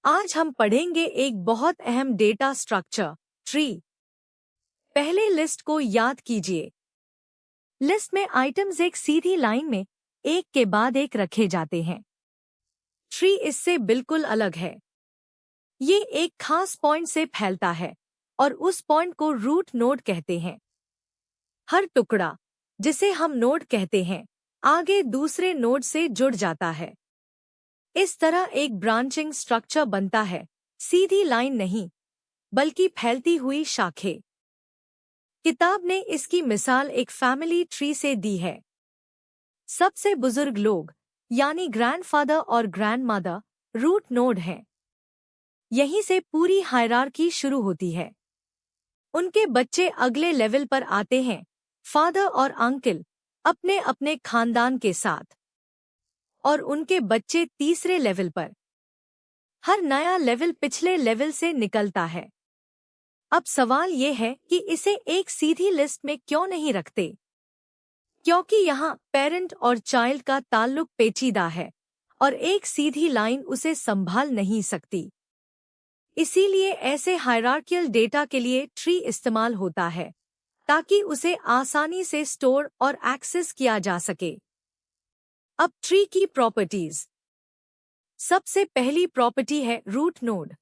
आज हम पढ़ेंगे एक बहुत अहम डेटा स्ट्रक्चर, ट्री। पहले लिस्ट को याद कीजिए। लिस्ट में आइटम्स एक सीधी लाइन में एक के बाद एक रखे जाते हैं। ट्री इससे बिल्कुल अलग है। ये एक खास पॉइंट से फैलता है और उस पॉइंट को रूट नोड कहते हैं। हर टुकड़ा, जिसे हम नोड कहते हैं, आगे दूसरे नोड से जुड़ जाता है। इस तरह एक ब्रांचिंग स्ट्रक्चर बनता है, सीधी लाइन नहीं, बल्कि फैलती हुई शाखें। किताब ने इसकी मिसाल एक फैमिली ट्री से दी है। सबसे बुजुर्ग लोग, यानी ग्रैंडफादर और ग्रैंडमदर, रूट नोड हैं। यहीं से पूरी हायरार्की शुरू होती है। उनके बच्चे अगले लेवल पर आते हैं, फादर और अंकल, अपने अपने खानदान के साथ, और उनके बच्चे तीसरे लेवल पर। हर नया लेवल पिछले लेवल से निकलता है। अब सवाल ये है कि इसे एक सीधी लिस्ट में क्यों नहीं रखते? क्योंकि यहाँ पेरेंट और चाइल्ड का ताल्लुक पेचीदा है और एक सीधी लाइन उसे संभाल नहीं सकती। इसीलिए ऐसे हायरार्कियल डेटा के लिए ट्री इस्तेमाल होता है, ताकि उसे आसानी से स्टोर और एक्सेस किया जा सके। अब ट्री की प्रॉपर्टीज। सबसे पहली प्रॉपर्टी है रूट नोड।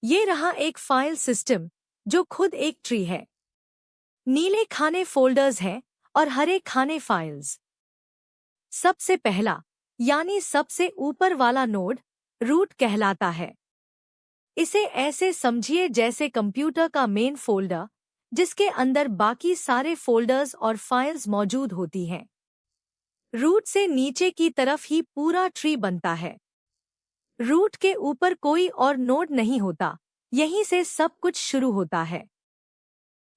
ये रहा एक फाइल सिस्टम जो खुद एक ट्री है। नीले खाने फोल्डर्स हैं और हरे खाने फाइल्स। सबसे पहला, यानी सबसे ऊपर वाला नोड, रूट कहलाता है। इसे ऐसे समझिए जैसे कंप्यूटर का मेन फोल्डर, जिसके अंदर बाकी सारे फोल्डर्स और फाइल्स मौजूद होती हैं। रूट से नीचे की तरफ ही पूरा ट्री बनता है। रूट के ऊपर कोई और नोड नहीं होता, यहीं से सब कुछ शुरू होता है।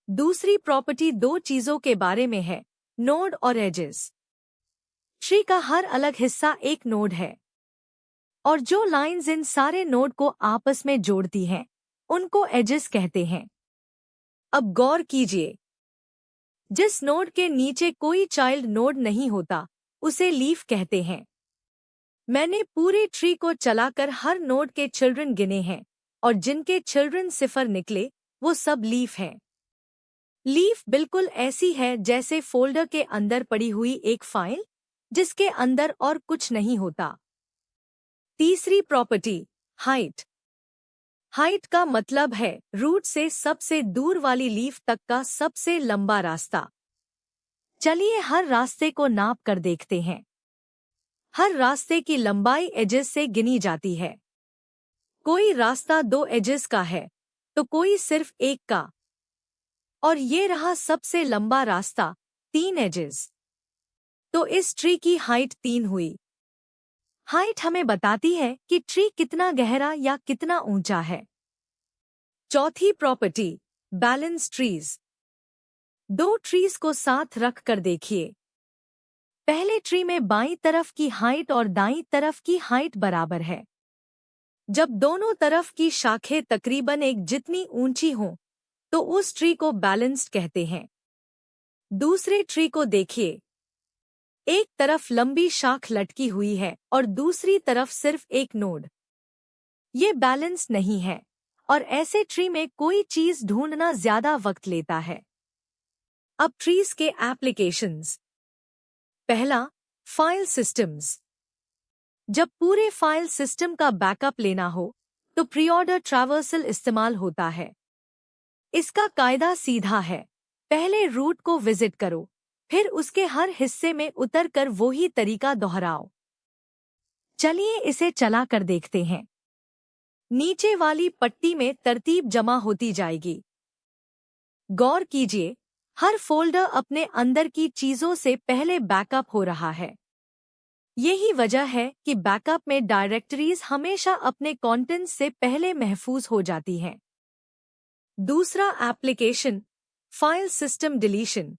दूसरी प्रॉपर्टी दो चीजों के बारे में है, नोड और एजेस। ट्री का हर अलग हिस्सा एक नोड है, और जो लाइंस इन सारे नोड को आपस में जोड़ती हैं, उनको एजेस कहते हैं। अब गौर कीजिए, जिस नोड के नीचे कोई चाइल्ड नोड नहीं होता, उसे लीफ कहते हैं। मैंने पूरे ट्री को चलाकर हर नोड के चिल्ड्रन गिने हैं, और जिनके चिल्ड्रन 0 निकले, वो सब लीफ हैं। लीफ बिल्कुल ऐसी है जैसे फोल्डर के अंदर पड़ी हुई एक फाइल, जिसके अंदर और कुछ नहीं होता। तीसरी प्रॉपर्टी, हाइट। हाइट का मतलब है रूट से सबसे दूर वाली लीफ तक का सबसे लंबा रास्ता। चलिए हर रास्ते को नाप कर देखते हैं। हर रास्ते की लंबाई एजेस से गिनी जाती है। कोई रास्ता 2 एजेस का है, तो कोई सिर्फ 1 का। और ये रहा सबसे लंबा रास्ता, 3 एजेस। तो इस ट्री की हाइट 3 हुई। हाइट हमें बताती है कि ट्री कितना गहरा या कितना ऊंचा है। चौथी प्रॉपर्टी, बैलेंस ट्रीज। दो ट्रीज को साथ रख कर देखिए। पहले ट्री में बाईं तरफ की हाइट और दाईं तरफ की हाइट बराबर है। जब दोनों तरफ की शाखें तकरीबन एक जितनी ऊंची हों, तो उस ट्री को बैलेंस्ड कहते हैं। दूसरे ट्री को देखिए। एक तरफ लंबी शाख लटकी हुई है और दूसरी तरफ सिर्फ एक नोड। ये बैलेंस नहीं है, और ऐसे ट्री में कोई चीज ढूंढना ज्यादा वक्त लेता है। अब ट्रीज के एप्लीकेशंस। पहला, फाइल सिस्टम्स। जब पूरे फाइल सिस्टम का बैकअप लेना हो, तो प्रीऑर्डर ट्रैवर्सल इस्तेमाल होता है। इसका कायदा सीधा है, पहले रूट को विजिट करो, फिर उसके हर हिस्से में उतरकर वही तरीका दोहराओ। चलिए इसे चला कर देखते हैं। नीचे वाली पट्टी में तरतीब जमा होती जाएगी। गौर कीजिए, हर फोल्डर अपने अंदर की चीजों से पहले बैकअप हो रहा है। यही वजह है कि बैकअप में डायरेक्टरीज हमेशा अपने कंटेंट्स से पहले महफूज हो जाती हैं। दूसरा एप्लीकेशन, फाइल सिस्टम डिलीशन।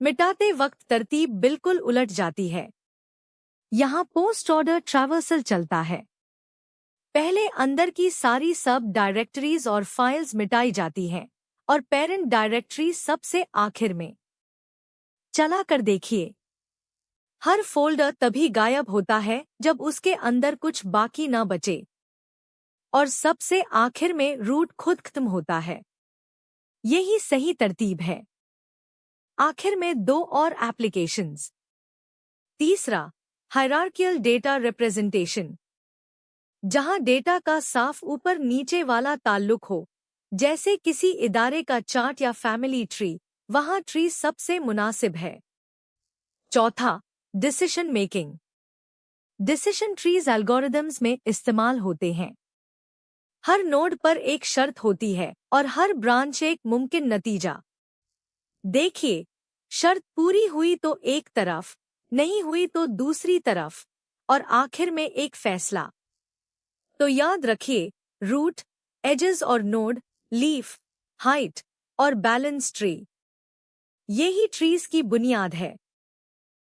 मिटाते वक्त तरतीब बिल्कुल उलट जाती है। यहाँ पोस्ट ऑर्डर ट्रैवर्सल चलता है। पहले अंदर की सारी सब डायरेक्टरीज और फाइल्स मिटाई जाती हैं, और पेरेंट डायरेक्टरी सबसे आखिर में। चला कर देखिए। हर फोल्डर तभी गायब होता है जब उसके अंदर कुछ बाकी न बचे। और सबसे आखिर में रूट खुद खत्म होता है। यही सही तरतीब है। आखिर में दो और एप्लीकेशंस। तीसरा, हायरार्कियल डेटा रिप्रेजेंटेशन, जहां डेटा का साफ ऊपर नीचे वाला ताल्लुक हो, जैसे किसी इदारे का चार्ट या फैमिली ट्री, वहां ट्री सबसे मुनासिब है। चौथा, decision making. Decision trees algorithms में इस्तेमाल होते हैं। हर नोड पर एक शर्त होती है और हर ब्रांच एक मुमकिन नतीजा। देखिए, शर्त पूरी हुई तो एक तरफ, नहीं हुई तो दूसरी तरफ, और आखिर में एक फैसला। तो याद रखिए, रूट, एजेस और नोड, लीफ, हाइट और बैलेंस ट्री, यही ट्रीज की बुनियाद है।